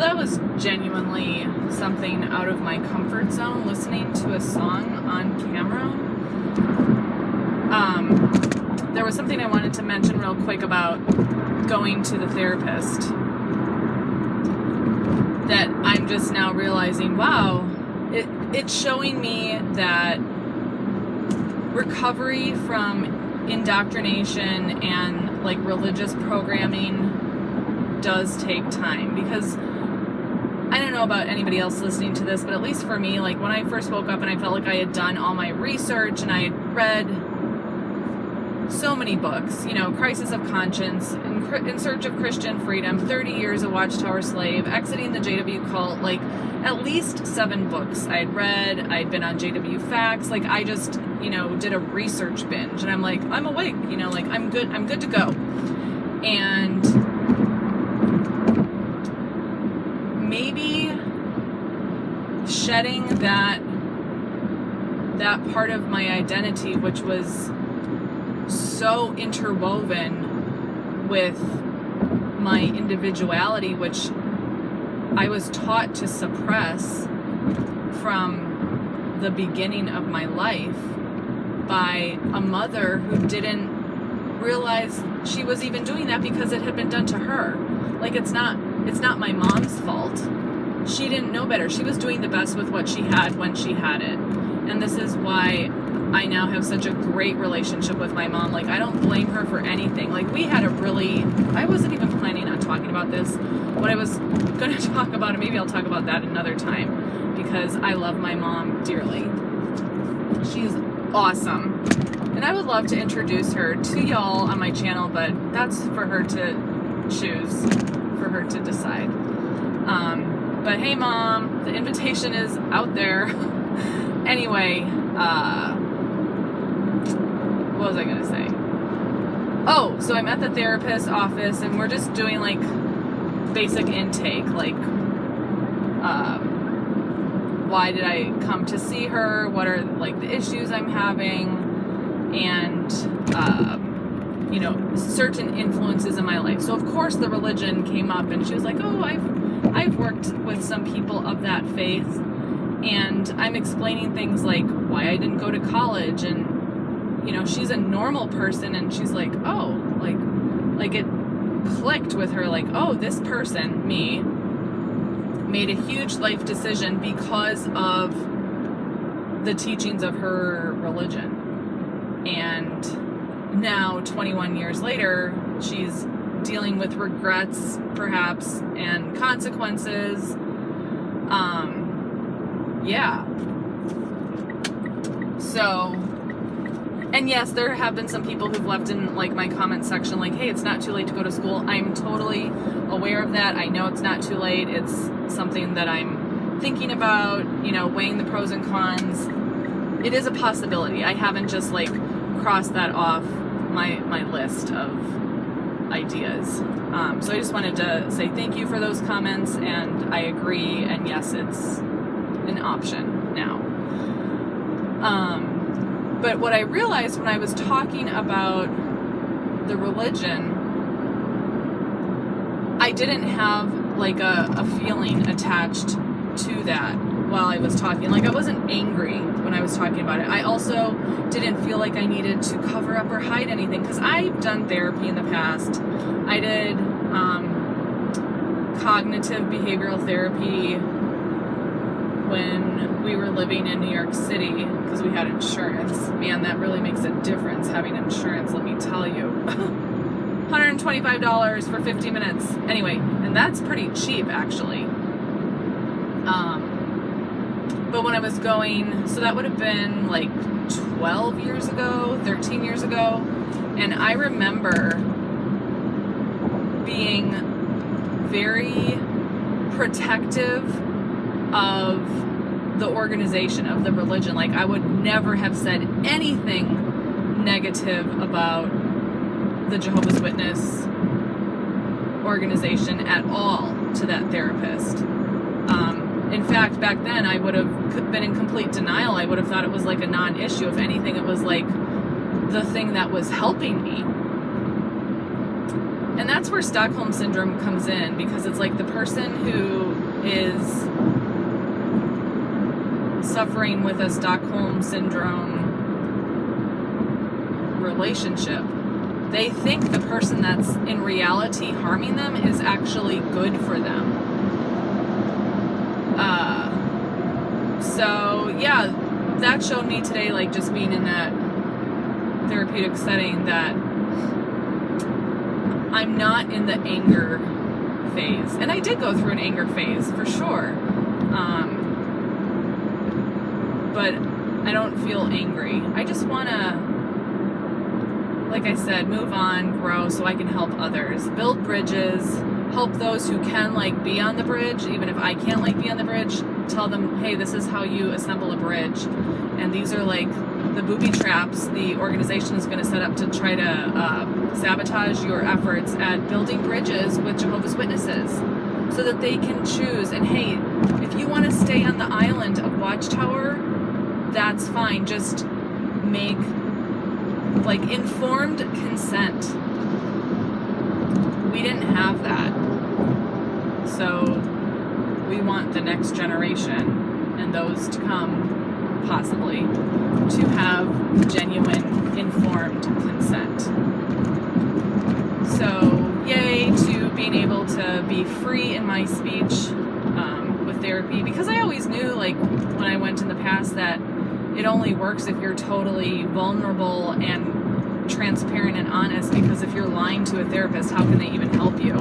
that was genuinely something out of my comfort zone, listening to a song on camera. There was something I wanted to mention real quick about going to the therapist that I'm just now realizing, wow, it's showing me that recovery from indoctrination and like religious programming does take time. Because I don't know about anybody else listening to this, but at least for me, like when I first woke up and I felt like I had done all my research and I had read so many books, you know, Crisis of Conscience, In Search of Christian Freedom, 30 Years a Watchtower Slave, Exiting the JW Cult, like at least 7 books I had read. I'd been on JW Facts. Like I just, you know, did a research binge and I'm like, I'm awake, you know, like I'm good to go. And maybe shedding that part of my identity, which was so interwoven with my individuality, which I was taught to suppress from the beginning of my life by a mother who didn't realize she was even doing that because it had been done to her. Like it's not my mom's fault. She didn't know better. She was doing the best with what she had when she had it. And this is why I now have such a great relationship with my mom. Like, I don't blame her for anything. Like, we had I wasn't even planning on talking about this. What I was going to talk about, and maybe I'll talk about that another time, because I love my mom dearly. She's awesome. And I would love to introduce her to y'all on my channel, but that's for her to choose, for her to decide. But hey, Mom, the invitation is out there. Anyway, what was I going to say? Oh, so I'm at the therapist's office and we're just doing like basic intake, like why did I come to see her? What are like the issues I'm having? And you know, certain influences in my life. So of course the religion came up and she was like, oh, I've worked with some people of that faith, and I'm explaining things like why I didn't go to college, and you know, she's a normal person, and she's like, oh, like it clicked with her, like, oh, this person, me, made a huge life decision because of the teachings of her religion. And now 21 years later, she's dealing with regrets, perhaps, and consequences. Yeah. So, and yes, there have been some people who've left in like my comment section like, hey, it's not too late to go to school. I'm totally aware of that. I know it's not too late. It's something that I'm thinking about, you know, weighing the pros and cons. It is a possibility. I haven't just like crossed that off my list of ideas. So I just wanted to say thank you for those comments, and I agree, and yes, it's an option now. But what I realized when I was talking about the religion, I didn't have like a feeling attached to that while I was talking. Like I wasn't angry when I was talking about it. I also didn't feel like I needed to cover up or hide anything, because I've done therapy in the past. I did cognitive behavioral therapy when we were living in New York City because we had insurance. Man, that really makes a difference having insurance, let me tell you. $125 for 50 minutes. Anyway, and that's pretty cheap actually. But when I was going, so that would have been like 12 years ago, 13 years ago, and I remember being very protective of the organization, of the religion. Like I would never have said anything negative about the Jehovah's Witness organization at all to that therapist. In fact, back then I would have been in complete denial. I would have thought it was like a non-issue. If anything, it was like the thing that was helping me. And that's where Stockholm Syndrome comes in, because it's like the person who is suffering with a Stockholm Syndrome relationship, they think the person that's in reality harming them is actually good for them. So yeah, that showed me today, like just being in that therapeutic setting, that I'm not in the anger phase. And I did go through an anger phase for sure. But I don't feel angry. I just want to, like I said, move on, grow so I can help others, build bridges, help those who can like be on the bridge, even if I can't like be on the bridge, tell them, hey, this is how you assemble a bridge. And these are like the booby traps the organization is going to set up to try to sabotage your efforts at building bridges with Jehovah's Witnesses, so that they can choose. And hey, if you want to stay on the island of Watchtower, that's fine. Just make like informed consent. We didn't have that. So we want the next generation and those to come possibly to have genuine informed consent. So yay to being able to be free in my speech with therapy, because I always knew, like when I went in the past, that it only works if you're totally vulnerable and transparent and honest, because if you're lying to a therapist, how can they even help you?